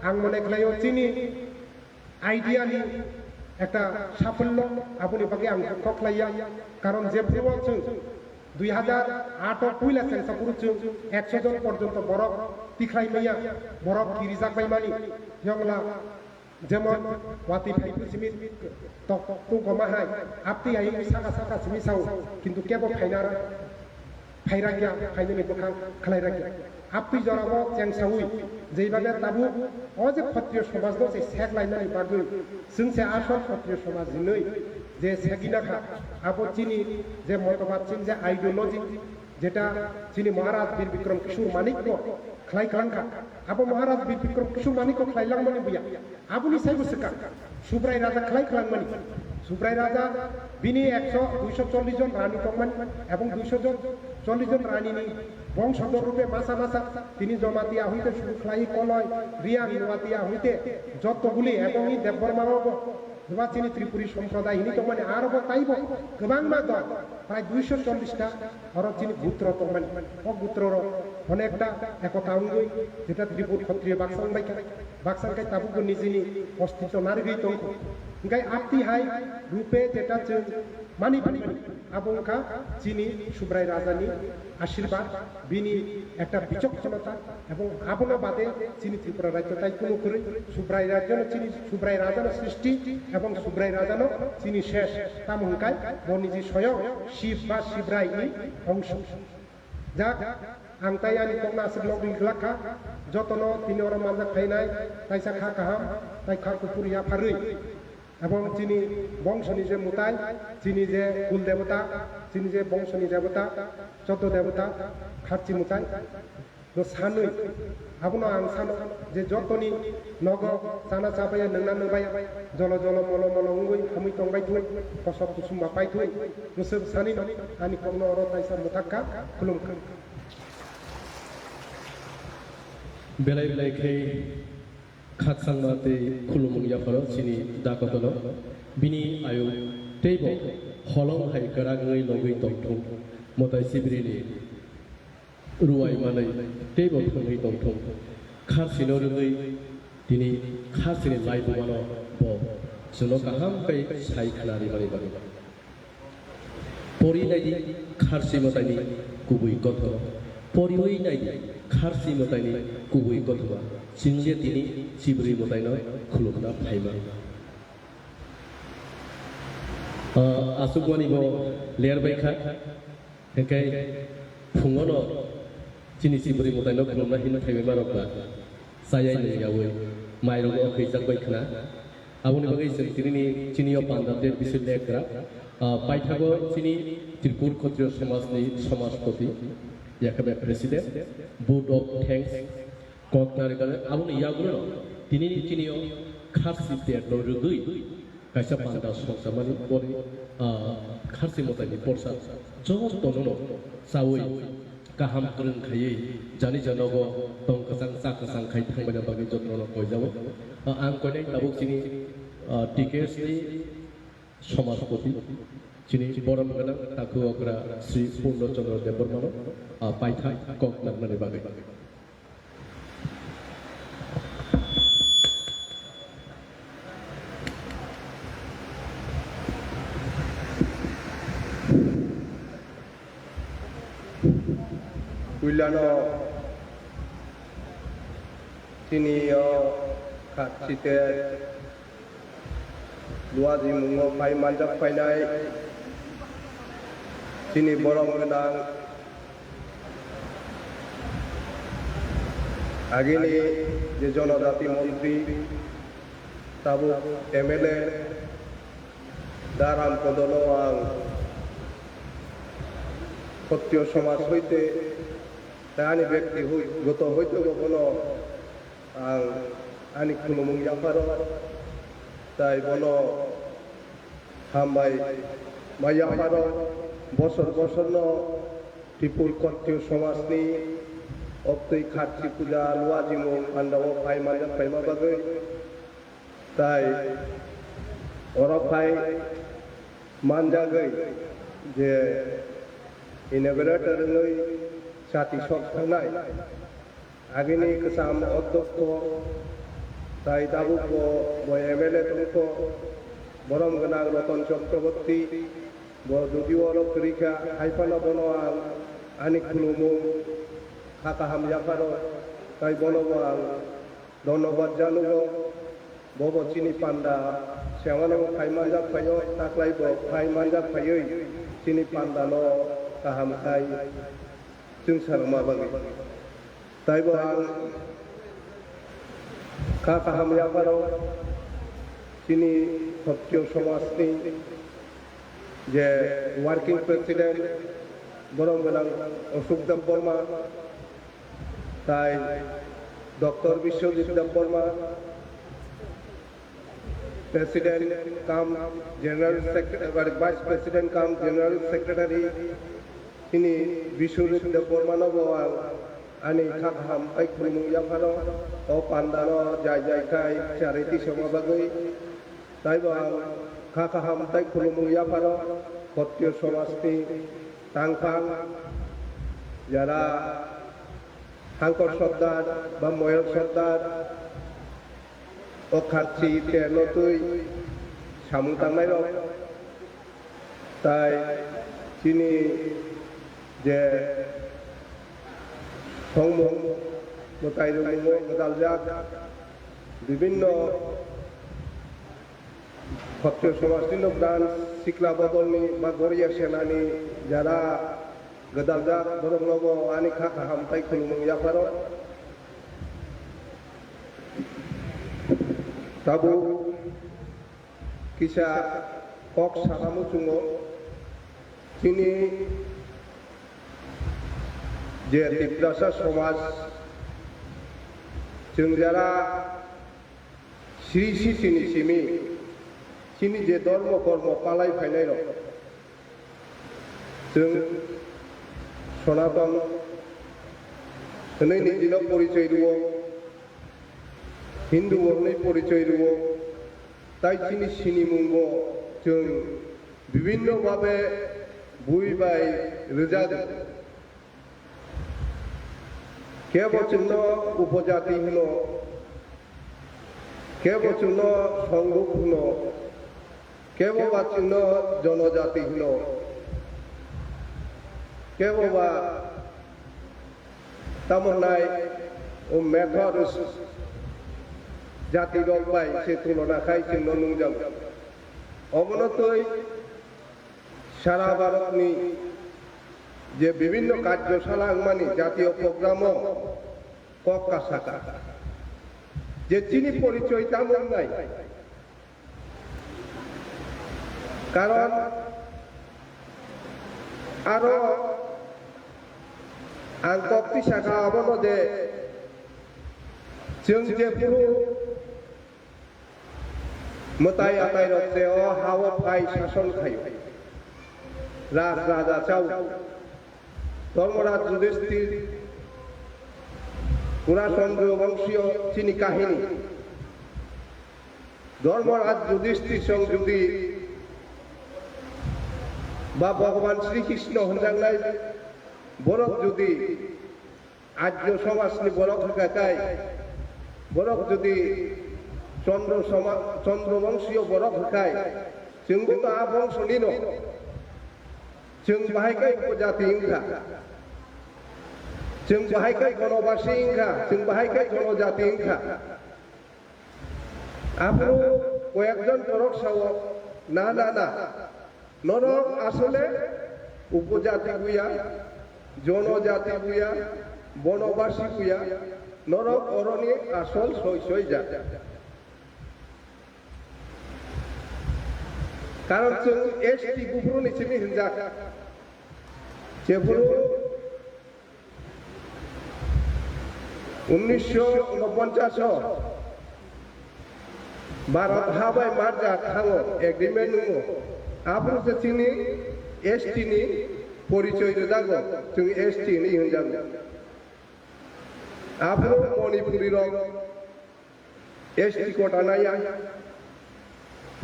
আং মনে খাইও চিনি আইডিয়ানি একটা সাফল্য আপনি বাকি আং দুঃখ খাইয়া কারণ যে जों 2008 পয়লা সেন্সাপুর जों 100 জন পর্যন্ত বরফ তিখাইমাইয়া বরফ কিরিজাকবাইমানি জংলা যেমন ওয়াতি ফাইপু সিমি তক তু গমাহাই আপতি আই সাকা সাকা সিমি সাউ কিন্তু কেব ফাইনারা ফাইরাগিয়া ফাইনানি বখাং খালাইরাগিয়া আপতি জরাব চেংসাউই যেইভাবে তাবু অ যে ক্ষত্রিয় সমাজ নো সে সেক লাইনানি বাগৈ जों से আসল ক্ষত্রিয় সমাজ নই যে সেগিনাখা আবো চিনি যে মতবাদ চিন যে আইডিওলজি যেটা চিনি মহারাজ বীর বিক্রম কিশোর মানিক খালাই খালাংখা আবো মহারাজ বীর বিক্রম কিশোর মানিক খাইলাং মানে বুয়া আবুনি সাইবো সেকা সুব্রাই রাজা খালাই খালাং মানে সুব্রাই রাজা বিনি 240 জন রানী তংমান এবং 240 জন রানীনি বংশধর রূপে মাসা মাসা তিনি জমাতিয়া হইতে শুরু খালাই কলয় রিয়া নোয়াতিয়া হইতে যতগুলি এবং ই দেববর্মাও চিনি ত্রিপুরী সম্প্রদায় হিনি তো মানে আরব তাইব গোবাং মা দল প্রায় 240টা অরব চিনি গোত্র তো মানে ও গোত্রর অনেকটা একতা অঙ্গই যেটা ত্রিপুর ক্ষত্রিয় বাক্সাংকাই তাবুকো নিজেনি অস্তিত্ব নারগৈ তংক গাই আপতি হাই রূপে যেটা जों মানি পানি আবংকা চিনি সুব্রাই রাজানি আশীর্বাদ বিনি একটা বিচক্ষণতা এবং আবনা বাদে চিনি ত্রিপুরা রাজ্য তাই কোনো করে সুব্রাই রাজ্য চিনি সুব্রাই রাজানো সৃষ্টি এবং সুব্রাই রাজানো চিনি শেষ তামুংকাই বনিজি স্বয়ং শিব বা শিবরাইনি অংশ যা আংতাই আনি কংনা আসিলক লিখলাখা যতন তিনি অর মানজা খাইনাই তাইসা খা কাহাম তাই খা কুপুরিয়া ফারৈ এবং চিনি বংশনি যে মুতাই চিনি যে কুল দেবতা চিনি যে বংশনি দেবতা 14 দেবতা খাচ্ছি মুতাই তো সানুই আবনো আং সানো যে যতনি নগ সানা চাপায়া নংনা নবায়া জল জল মল মল উঙ্গই হামি তংবাই থুই কসব কুসুমবা পাই থুই নসব সানি আনি কংন অর তাইসা মুতাক্কা খুলুমখা বেলাই বেলাই খাই খাতসাংনাতে খুলুমুং ইয়াফাरो চিনি দাকতল বিনি আয়ু তেইব হলং হাই কারাগৈ লগৈ তংথং মতাই সিবরিনি रुवाई मानै तेबो थंगै दंथं खारसिनो रोङै दिनै खारसिनि लाइफ मानो ब जोंनो गाहाम कै साइ खानारि माने बागै परिनायनि खारसि मताइनि गुबै गथ परिवै नायनि खारसि मताइनि गुबै गथवा जोंजे दिनै सिब्रि मताइनो खुलुमना फाइमा आसुगवानिबो लेरबायखा हेंखाय फुङावनो चिनि सिबुरि मताइनो खुलुमना हिनो थाइबाय मारकबा जायाय नैयावै माइरं खैजाकबाय खोना आबुनि बागै जों दिनैनि चिनियाव पान्डाबदेर बिसोर लेखग्रा पाइथागो चिनि त्रिपुर क्षत्रिय समाजनि समाजपति याखाबे प्रेसिडेन्ट बोर्ड अफ थैंक्स ककनारिगाले आबुनि यागुनो दिनैनि चिनियाव खारसि देरनो रोगै कायसा पान्डा संसामानि बरि खारसि मताइनि परसा जग तननो सावै गाहाम फोरोंखायै जानि जनावो दं कसं साकसं खाय थांबाय बागै जत्न कयजाबो आं कयनाय दाबुक चिनि टिकेसनि समाजपति चिनि बरम गोनां ताकु अग्रा श्री पूर्णचन्द्र देबबर्मानो पाइथा ककनारनि बागै Wilano Tini खाथिते लुआजी मुङो फाइ मानजाब फाइनाय चिनि बरम गोनां आगेनि जे जनजाति मन्त्री ताबु एमएलए दाराम कदनो आं सत्य समाज हईते आनी व्यक्तिगत हईते कोनो आं आनी खुलुमुं जाफारो ताई बनो हामबाय मायाफारो बसर बसरनो त्रिपुर सत्य समाजनि अक्तै खाथि पूजा लुआजिमु आन्दाव फाइ मानजा फाइमा बागै ताई अरफाइ मानजागै जे इनोग्रेटर नै साथि सक थांनाय आगेनि गोसाम अध्यक्ष ताई दाबुको बय एमएलए तंको बरम गोनां रतन चक्रवर्ती ब जुदिअ रक्षरिखा हाइफाना बनो आं आनी खुलुमु खाकाहाम जाफारो ताई बनो आं धन्यबाद जानुगो बबो चिनि पान्डा सेवानो फाइ मानजा फायो ताक्लाइबो फाइ मानजा फायै चिनि पान्डानो गाहाम खाय जों सारमा बागै ताइबो आं खाकाहाम जाफारो चिनि सत्य समाजनि जे वार्किं प्रेसिडेंट बरम गोनां अशोक देव बर्मा ताई डॉक्टर विश्वजित देव बर्मा प्रेसिडेंट कम जनरल सेक्रेटरी वाइस प्रेसिडेंट कम जनरल सेक्रेटरी तिनी विश्वजित देव बर्मा नबो आनी खाकाहाम ताई खुलुमु जाफारो ओ पान्डानो जाय जाय खाय चारिटी समा बागै ताइबो आं खाकाहाम ताई खुलुमु जाफारो सत्य समाजनि तांखां जारा हांकर सरदार बा मयल सरदार अखाथि तेरनतुई सामुं थांनाय रक ताई चिनि जे संमुं मोताय रुमुङो गदालजाक विभिन्न सत्य समाजनि लोकदान सिक्ला बदलनि बा गरिया सेनानि जारा गदालजाक बरमनबो आनी खाकाहाम ताई खुलुमुं जाफारो ताबु किसा कक साकामु चुङो चिनि जे तिप्रासा समाज जों जारा सिरि सिनि सिमि चिनि जे धर्म कर्म पालाय फायनाय रक जों सनातन हनै निजिनो परिचय रुओ हिंदू हनै परिचय रुओ ताई चिनि सिनि मुंगो जों विभिन्न भावे बुइबाय रोजादो केबचनो उपजाति हनो केबचनो संगुक हनो केबचनो जनजाति हनो केबा तामनाय ओ मेथड जाति रक बाय से तुलना खाय जों नुजाब अबनतै सारा भारतनि जे विभिन्न कार्यशाला मानी जातीय प्रोग्राम कक्का साका जे चिनि परिचय तामनाय कारण आरो आं कक्ति साका आबनो जे जों जे पुरु मताय आताय रक्से ओ हाव फाइ शासन खायो राज राजा चाव धर्मराज युधिष्ठिर पुराचंद्र वंशीय चिनि काहिनी धर्मराज युधिष्ठिर संग जुदि बा भगवान श्री कृष्ण होनजांनाय बरक जुदि आर्य समाजनि बरक होखाय बरक जुदि चंद्रवंशीय बरक होखाय जोंबो तो आ वंशनि न जों बाहायखाय उपजाति इंखा जों बाहायखाय गणबासी इंखा जों बाहायखाय जनजाति इंखा আপনি কয়েকজন নরক শাবক না না না নরক আসলে উপজাতি বুয়া জনজাতি বুয়া বনবাসী বুয়া নরক অরণ্যে আসল সই যা কারণ जों एसटी गुबुरुनि सिनि हिनजा जेफोरो 1949 भारत हाबाय मार्जा थाङो एग्रीमेंट नुङो आब्रु सिनि एसटी नि परिचय दागो जों एसटी नि हिनजानो आब्रु मणिपुरी रं एसटी कोटा नाया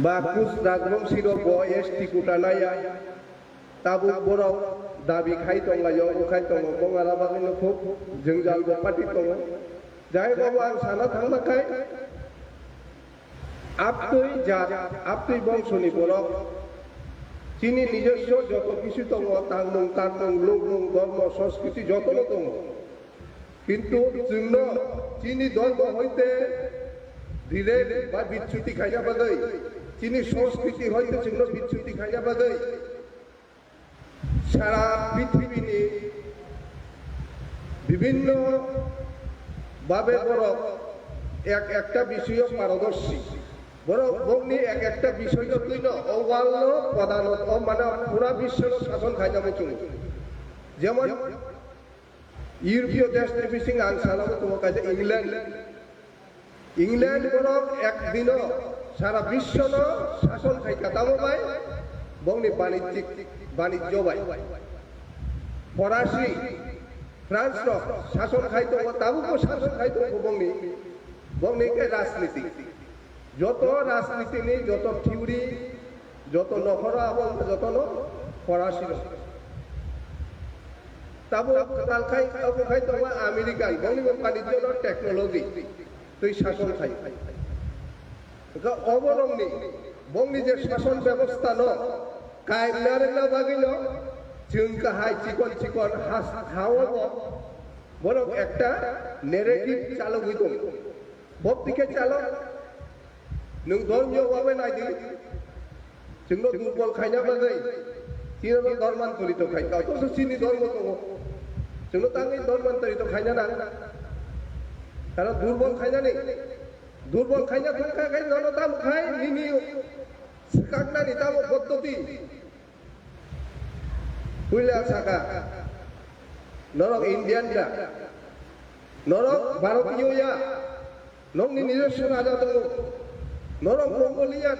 বা কুচ রাজবংশী রব এসটি কোটা নায়া তাবু বড় দাবি খাই দंलायो उखाय दङ बंगारा बागैनो खुब जोंजाल पार्टी दङ जाय बाबु आं साना थांबाखाय आपतै जा आपतै बंशनि बरक চিনি নিজস্ব যত কিছু দङ তাंमुं तांमुं लुंमुं धर्म संस्कृति যতनो दङ কিন্তু जोंनो চিনি ধর্ম হইতে ধীরে বা বিচ্যুতি খাইয়া বাগৈ চিনি সংস্কৃতি হইতে जोंनो বিচ্যুতি খাইয়া বাগৈ সারা পৃথিবীনি বিভিন্ন ভাবে বড় একটা বিষয় পারদর্শী বড় বংনি একটা বিষয় তৈন অওয়াল প্রধান মানে পুরা বিশ্বের শাসন খাইজাবো जों যেমন ইউরোপীয় দেশ বিশিং আং সালামো তোমার কাছে इंग्लैंड बरक एकदिन सारा विश्व शासन खायका दामबाय बंनि वाणिज्य बाय फरासी फ्रांस शासन खाय दङ ताबुको शासन खाय दङ बंनि के राजनीति যত राजनीतिनि যত थिउरि যত नखरा এবং যত फरासी ताबु कालखाय खाय दङ आमेरिकान बंनि वाणिज्य टेक्नोलॉजी তুই শাসন খাই অবরংনি বংনি যে শাসন ব্যবস্থা ন কায়নারেনা বাগিল जोंका हाय चिकन चिकन हाव বরং একটা নেরেটিভ চালক হইত বক্তিকে চালক নों ধর্মীয় ভাবে নাইদি जोंनो दुर्बल खायना बागै চিনো ধর্মান্তরিত খাই অথচ চিনি ধর্ম দङ जोंनो ताङै धर्मान्तरित खायना ना karena durbal kayaknya nih durbal kayaknya tuh kayak nono tamu kayak ini sekarang nih tamu foto di kuliah saka nono Indian dah nono Bharatiyo ya nono ini Indonesia ada tuh nono Mongolian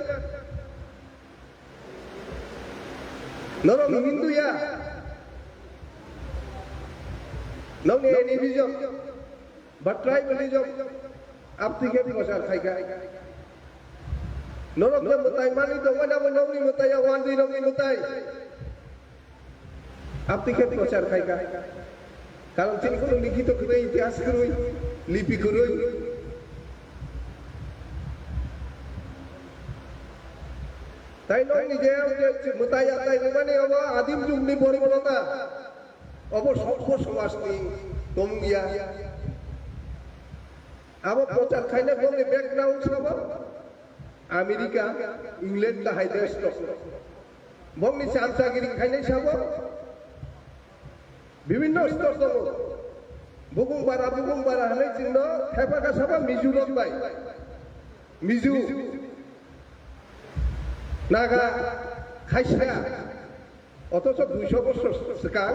nono Hindu ya nono ini bisa tribalism अब ठीक है प्रचार खाएगा नरक में मुताई मानी तो वना वो नौनी मुताई वांदी नौनी मुताई अब ठीक है प्रचार खाएगा कारण तीन को लिखित तो करे इतिहास करोई लिपि करोई ताई नौनी जे मुताई आता है माने अब आदिम युग नि परिवर्तन अब सभ्य समाज नि तोमगिया अब प्रचार खाइना बंनि बैकग्राउंड सब अमेरिका इंग्लैंड का हाई देश बंनि चामचागिरी खाइना सब विभिन्न स्तर दङ बुगुंबारा हनै जोंनो खायफाखा साबा मिजोराम बाय मिजो नागा खायसा अथच 200 বছর सिगां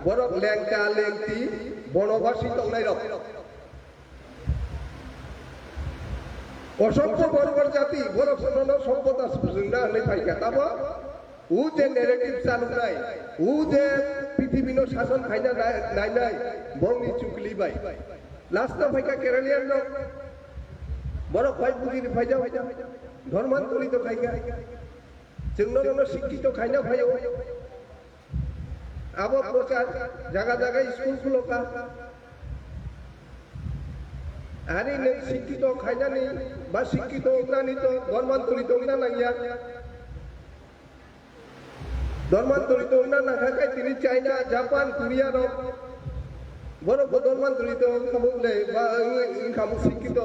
बरक लेंका लेंथि बनबासि दंनाय रक असंख्य बर्बर जाति बर' सम्पदा जोंना होननाय फायखा दाबो उ जे नेरेटिभ चालुनाय उ जे पृथिबीनो शासन खायना नायनाय बंनि चुकलिबाय लास्टना फायखा केरालियान दं बर' फाय बुगिनि फायजा धर्मान्तरित खायखा जोंनो शिक्षित खायना फायो अब प्रचार जागा जागा स्कुल खुलका आरे नों शिक्षित खायनानै बा शिक्षित अंगनानै तो धर्मान्तरित अंगना नांगिया धर्मान्तरित अंगना नाखाखाय दिनै चाइना जापान कोरिया दं बर'खौ धर्मान्तरित खालामले बा ओंखाम शिक्षित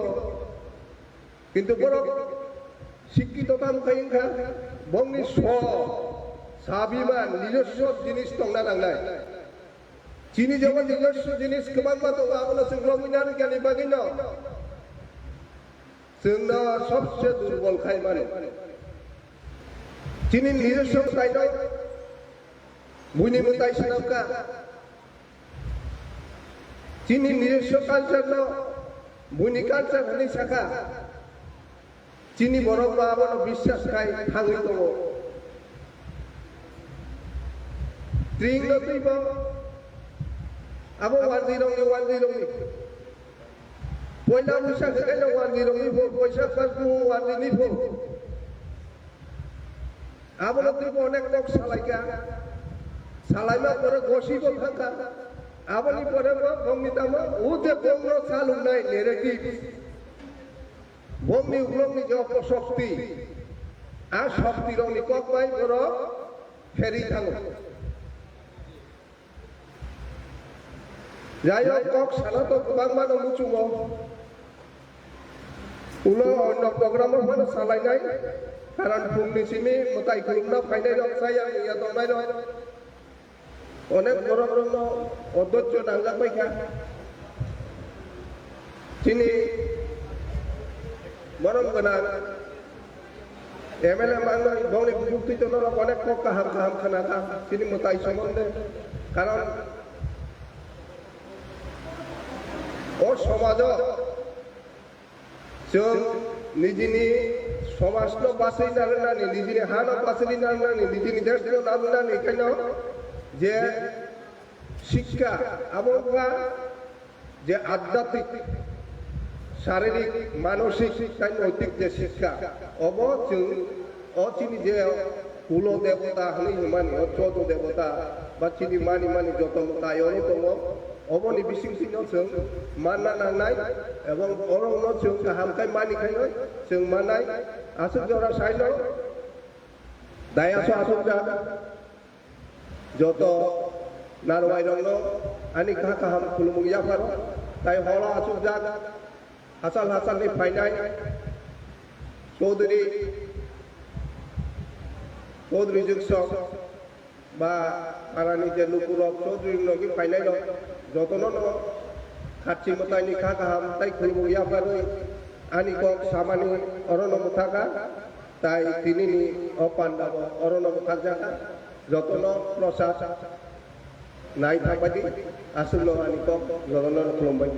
কিন্তু বড় শিক্ষিত তামখাইনখা বংনি সাবিমান নিজস্ব জিনিস টংনা নাंगनाय চিনি যেমন নিজস্ব জিনিস गोबां दङ आबोनो जों रमिनार गियानि बागैनो जोंना सबसे दुर्बल खाय माने चिनि নিজস্ব साइडआव बुनि मुताय सनाबका चिनि নিজস্ব कालचार न बुनि कालचार हनि साखा चिनि बरफ बाबोनो বিশ্বাস खाय थाङै दङ ट्रिं न तैबो आबो वानजिरंनि पयला बैसाग खायनो वानजिरंनि बैसाग मासखौ वानजिनि फो आबोनो तैबो अनेक लोक सालायका सालायमा परे गसिबो थांका आबोनि परेबो गंनि दामा उदे गंनो सालुनाय नेरेटिभ गंनि उग्लंनि जक शक्ति आ शक्ति रंनि ककबाय बर फेरि थाङो যাই হোক কক সারা তো গোबां मानो मुचुङो उनाव अন্য प्रग्रामाव मानो सालायनाय कारण फुंनिसिमि मोताय खुलुमना फायनाय दं साया या दंनाय दं अनेक बर'फोरनो अधैर्य नांजाबायखा दिनै मरम गोनां एमएलए मानो गावनि बिबुंथिजोंनो अनेक गाहाम गाहाम खोनादों दिनै मोताय सोमोन्दो कारण समाज जों निजिनि समाजनो बासायना रोंनानै निजिनि हानो बासायना रोंनानै निजिनि देशखौ लाबोनानै एखायनो जे शिक्षा आबहावा जे आध्यात्मिक शारीरिक मानसिक नैतिक जे शिक्षा अब जों अचिनि जे कुल देवता हनै मानि चौद देवता बा चिनि मानि जत तायनो दङ अबनि बिसिंसिनो जों मानना नांनाय एवं अरंनो जों गाहामखाय मानिखायनो जों मानाय आसुक जरा साइनो दायासो आसुक जा जत नारवाय रंनो आनि खा गाहाम खुलुमुगिया फारो ताय हला आसुक जा हासालनि फायनाय चौधरी जुगसक बा आरानि जे लुकुरक चौधरी नगि फायनाय दं जतनो न खाथि मतायनि खा गाहाम ताय खुलुमुगिया फारो आनि कक सामानि अरन मुथाका ताय तिनिनि अपान्दाब अरन मुथाका जतनो प्रसाद नाय थाबादि आसुल आनि कक जतनो खुलुमबाय